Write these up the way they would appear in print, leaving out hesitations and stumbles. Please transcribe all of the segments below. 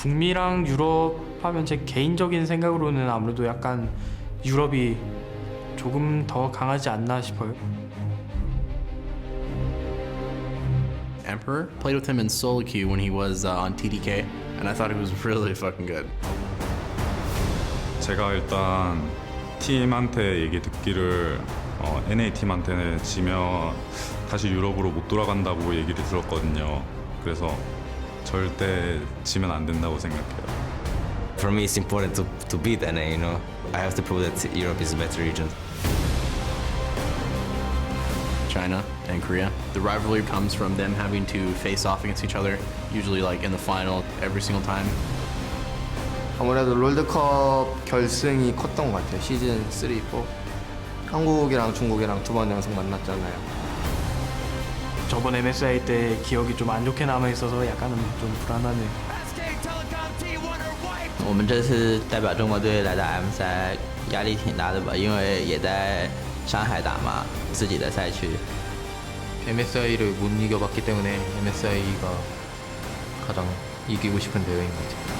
북미랑 유럽 하면 제 개인적인 생각으로는 아무래도 약간 유럽이 조금 더 강하지 않나 싶어요. Emperor played with him in solo queue when he was on TDK, and I thought he was really fucking good. 제가 일단 팀한테 얘기 듣기를 NA 팀한테는 지면 다시 유럽으로 못 돌아간다고 얘기를 들었거든요. 그래서 절대 지면 안 된다고 생각해요. For me, it's important to beat NA. You know, I have to prove that Europe is a better region. China and Korea. The rivalry comes from them having to face off against each other, usually like in the final every single time. 아무래도 롤드컵 결승이 컸던 것 같아요. 시즌 3, 4. 한국이랑 중국이랑 두 번 연속 만났잖아요. 저번 MSI 때 기억이 좀 안 좋게 남아 있어서 약간은 좀 불안하네요. 我们这次代表中国队来打 M 赛，压力挺大的吧？因为也在上海打嘛，自己的赛区。 MSI를 못 이겨봤기 때문에 MSI가 가장 이기고 싶은 대회인 것 같아요.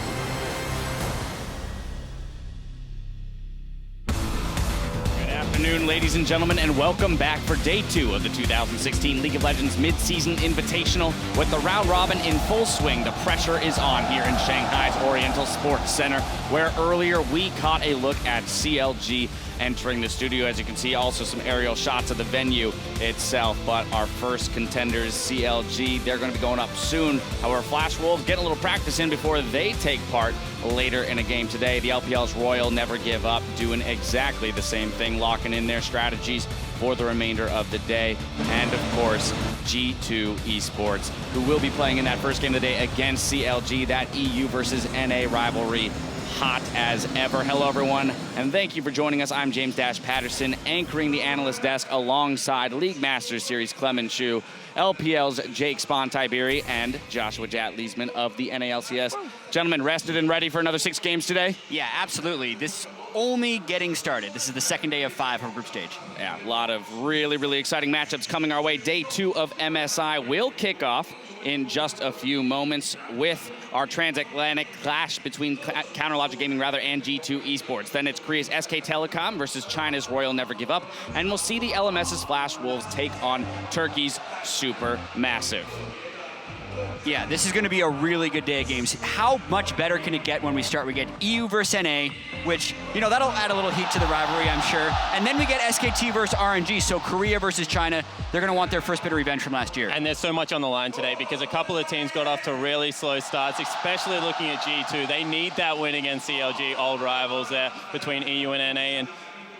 Afternoon, ladies and gentlemen, and welcome back for day 2 of the 2016 League of Legends Mid-Season Invitational. With the round robin in full swing, the pressure is on here in Shanghai's Oriental Sports Center, where earlier we caught a look at CLG entering the studio. As you can see, also some aerial shots of the venue itself. But our first contenders, CLG, they're going to be going up soon. However, Flash Wolves getting a little practice in before they take part later in a game today. The LPL's Royal Never Give Up doing exactly the same thing, locking in their strategies for the remainder of the day. And of course, G2 Esports, who will be playing in that first game of the day against CLG, that EU versus NA rivalry. Hot as ever. Hello, everyone, and thank you for joining us. I'm James Dash Patterson, anchoring the analyst desk alongside League Masters Series Clement Shu, LPL's Jake Spon-Tiberi, and Joshua Jat-Leesman of the NALCS. Gentlemen, rested and ready for another 6 games today? Yeah, absolutely. This only getting started. This is the second day of 5 of group stage. Yeah, a lot of really, really exciting matchups coming our way. Day 2 of MSI will kick off in just a few moments with our transatlantic clash between Counterlogic Gaming and G2 Esports. Then it's Korea's SK Telecom versus China's Royal Never Give Up. And we'll see the LMS's Flash Wolves take on Turkey's Super Massive. Yeah, this is going to be a really good day of games. How much better can it get when we start? We get EU versus NA, which, you know, that'll add a little heat to the rivalry, I'm sure. And then we get SKT versus RNG, so Korea versus China. They're going to want their first bit of revenge from last year. And there's so much on the line today because a couple of teams got off to really slow starts, especially looking at G2. They need that win against CLG, old rivals there between EU and NA. And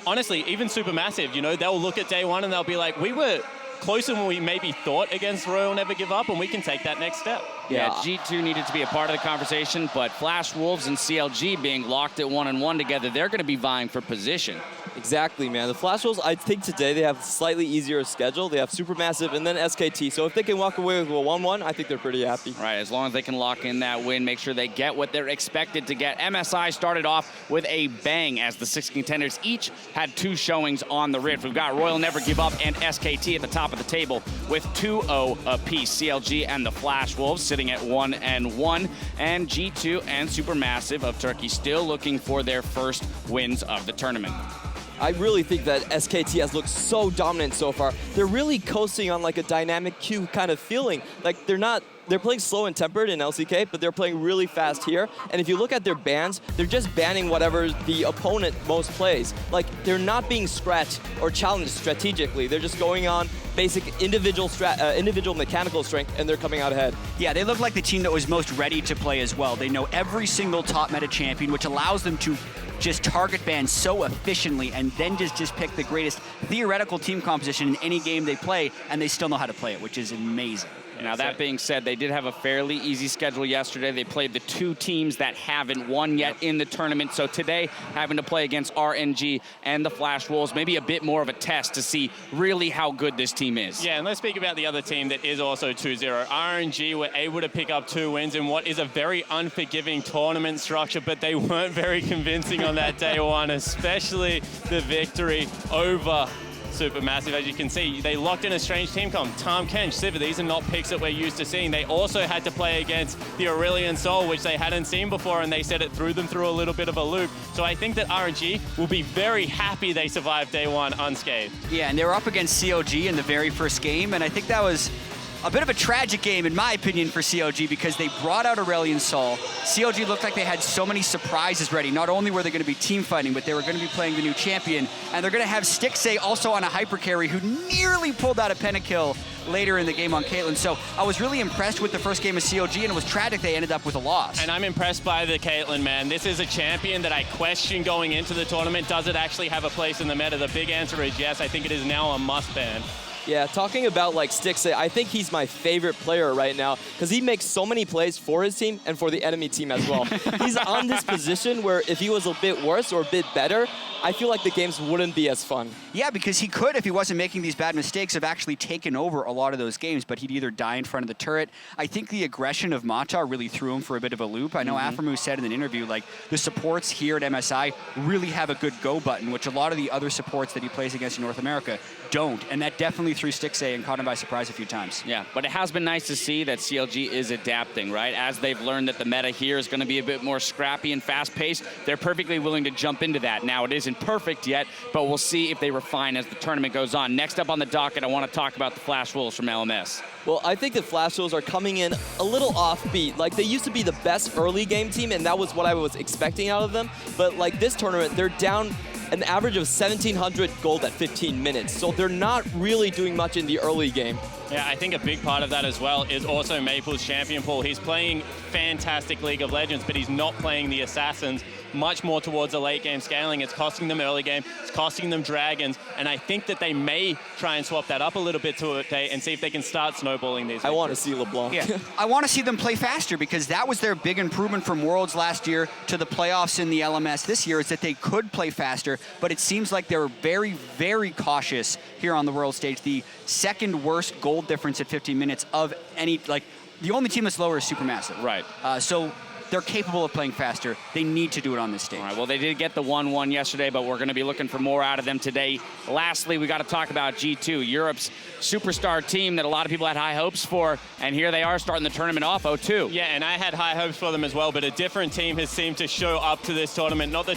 honestly, even Supermassive, you know, they'll look at day 1 and they'll be like, we were closer than we maybe thought against Royal Never Give Up, and we can take that next step. Yeah, G2 needed to be a part of the conversation, but Flash Wolves and CLG being locked at 1-1 together, they're going to be vying for position. Exactly, man. The Flash Wolves, I think today they have a slightly easier schedule. They have Supermassive and then SKT. So if they can walk away with a 1-1, I think they're pretty happy. Right, as long as they can lock in that win, make sure they get what they're expected to get. MSI started off with a bang as the 6 contenders each had 2 showings on the Rift. We've got Royal Never Give Up and SKT at the top of the table with 2-0 apiece. CLG and the Flash Wolves sitting at 1-1. And G2 and Supermassive of Turkey still looking for their first wins of the tournament. I really think that SKT has looked so dominant so far. They're really coasting on like a dynamic queue kind of feeling. Like they're playing slow and tempered in LCK, but they're playing really fast here. And if you look at their bans, they're just banning whatever the opponent most plays. Like they're not being scratched or challenged strategically. They're just going on basic individual mechanical strength, and they're coming out ahead. Yeah, they look like the team that was most ready to play as well. They know every single top meta champion, which allows them to just target ban so efficiently and then just pick the greatest theoretical team composition in any game they play, and they still know how to play it, which is amazing. Now, that being said, they did have a fairly easy schedule yesterday. They played the 2 teams that haven't won yet in the tournament. So today, having to play against RNG and the Flash Wolves, maybe a bit more of a test to see really how good this team is. Yeah, and let's speak about the other team that is also 2-0. RNG were able to pick up 2 wins in what is a very unforgiving tournament structure, but they weren't very convincing on that day 1, especially the victory over Supermassive. As you can see, they locked in a strange team comp. Tom, Kench, Sivir, these are not picks that we're used to seeing. They also had to play against the Aurelion Sol, which they hadn't seen before, and they said it threw them through a little bit of a loop. So I think that RNG will be very happy they survived day one unscathed. Yeah, and they were up against CLG in the very first game, and I think that was a bit of a tragic game, in my opinion, for CLG because they brought out Aurelion Sol. CLG looked like they had so many surprises ready. Not only were they going to be team fighting, but they were going to be playing the new champion, and they're going to have Stixxay also on a hyper carry who nearly pulled out a pentakill later in the game on Caitlyn. So I was really impressed with the first game of CLG, and it was tragic they ended up with a loss. And I'm impressed by the Caitlyn, man. This is a champion that I question going into the tournament. Does it actually have a place in the meta? The big answer is yes. I think it is now a must ban. Yeah, talking about like Stixxay, I think he's my favorite player right now because he makes so many plays for his team and for the enemy team as well. He's on this position where if he was a bit worse or a bit better, I feel like the games wouldn't be as fun. Yeah, because he could, if he wasn't making these bad mistakes, have actually taken over a lot of those games, but he'd either die in front of the turret. I think the aggression of Mata really threw him for a bit of a loop. I know Aphromoo said in an interview, like, the supports here at MSI really have a good go button, which a lot of the other supports that he plays against in North America don't, and that definitely threw Stixxay and caught him by surprise a few times. Yeah, but it has been nice to see that CLG is adapting, right? As they've learned that the meta here is going to be a bit more scrappy and fast-paced, they're perfectly willing to jump into that. Now, it isn't perfect yet, but we'll see if they refine as the tournament goes on. Next up on the docket, I want to talk about the Flash Wolves from LMS. Well, I think the Flash Wolves are coming in a little offbeat. Like, they used to be the best early game team, and that was what I was expecting out of them. But, like, this tournament, they're down an average of 1,700 gold at 15 minutes. So they're not really doing much in the early game. Yeah, I think a big part of that as well is also Maple's champion pool. He's playing fantastic League of Legends, but he's not playing the Assassins, much more towards a late game scaling. It's costing them early game, it's costing them Dragons, and I think that they may try and swap that up a little bit today and see if they can start snowballing these. I want to see LeBlanc. Yeah, I want to see them play faster because that was their big improvement from Worlds last year to the playoffs in the LMS this year, is that they could play faster, but it seems like they're very, very cautious here on the World stage. The second worst gold difference at 15 minutes of any, like, the only team that's lower is Supermassive. Right. So they're capable of playing faster. They need to do it on this stage. All right, well, they did get the 1-1 yesterday, but we're going to be looking for more out of them today. Lastly, we got to talk about G2, Europe's superstar team that a lot of people had high hopes for, and here they are starting the tournament off 0-2. Yeah, and I had high hopes for them as well, but a different team has seemed to show up to this tournament. Not the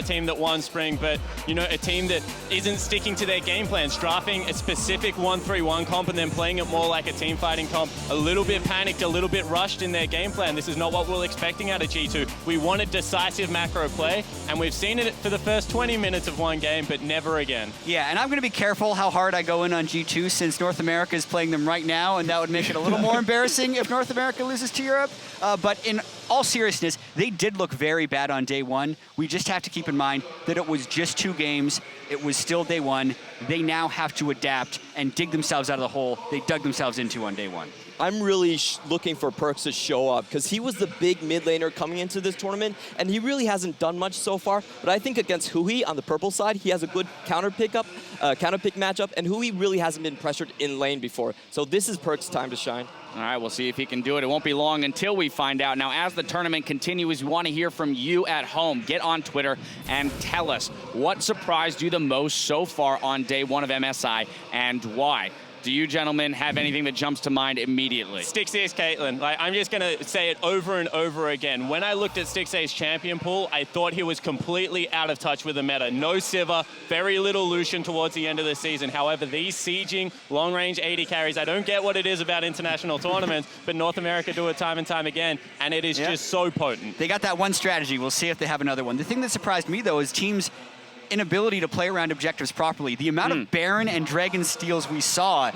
team that won Spring, but, you know, a team that isn't sticking to their game plans, drafting a specific 1-3-1 comp and then playing it more like a team fighting comp. A little bit panicked, a little bit rushed in their game plan. This is not what we're expecting out of G2. We wanted decisive macro play, and we've seen it for the first 20 minutes of one game, but never again. Yeah, and I'm going to be careful how hard I go in on G2 since North America is playing them right now, and that would make it a little more embarrassing if North America loses to Europe. But in all seriousness, they did look very bad on day one. We just have to keep in mind that it was just 2 games. It was still day one. They now have to adapt and dig themselves out of the hole they dug themselves into on day one. I'm really looking for Perkz to show up because he was the big mid laner coming into this tournament, and he really hasn't done much so far. But I think against Hui on the purple side, he has a good counter pick matchup, and Hui really hasn't been pressured in lane before. So this is Perkz' time to shine. All right, we'll see if he can do it. It won't be long until we find out. Now, as the tournament continues, we want to hear from you at home. Get on Twitter and tell us what surprised you the most so far on day one of MSI and why. Do you gentlemen have anything that jumps to mind immediately? Stixxay's Caitlyn. Like, I'm just going to say it over and over again. When I looked at Stixxay's champion pool, I thought he was completely out of touch with the meta. No Sivir, very little Lucian towards the end of the season. However, these sieging, long-range AD carries, I don't get what it is about international tournaments, but North America do it time and time again, and it is just so potent. They got that one strategy. We'll see if they have another one. The thing that surprised me, though, is teams' inability to play around objectives properly. The amount of Baron and Dragon steals we saw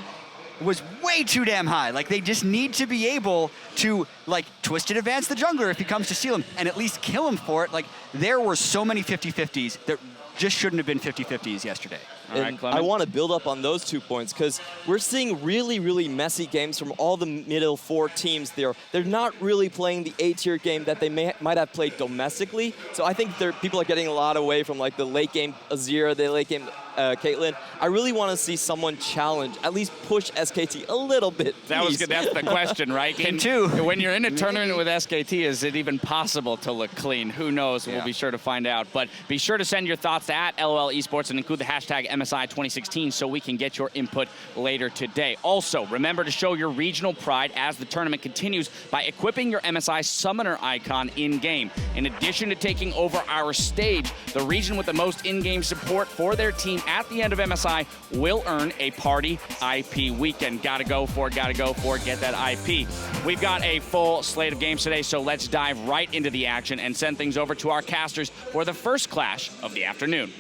was way too damn high. Like, they just need to be able to, like, Twisted advance the jungler if he comes to steal him and at least kill him for it. Like, there were so many 50-50s that just shouldn't have been 50-50s yesterday. All right, I want to build up on those 2 points because we're seeing really, really messy games from all the middle 4 teams there. They're not really playing the A-tier game that they might have played domestically. So I think people are getting a lot away from, like, the late game Azir, the late game Caitlyn, I really want to see someone challenge, at least push SKT a little bit. That was please. good. That's the question, right? Game two. When you're in a tournament with SKT, is it even possible to look clean? Who knows? We'll be sure to find out. But be sure to send your thoughts to @LOL Esports and include the hashtag MSI2016 so we can get your input later today. Also, remember to show your regional pride as the tournament continues by equipping your MSI Summoner icon in-game. In addition to taking over our stage, the region with the most in-game support for their team at the end of MSI will earn a party IP weekend. Gotta go for it, get that IP. We've got a full slate of games today, so let's dive right into the action and send things over to our casters for the first clash of the afternoon.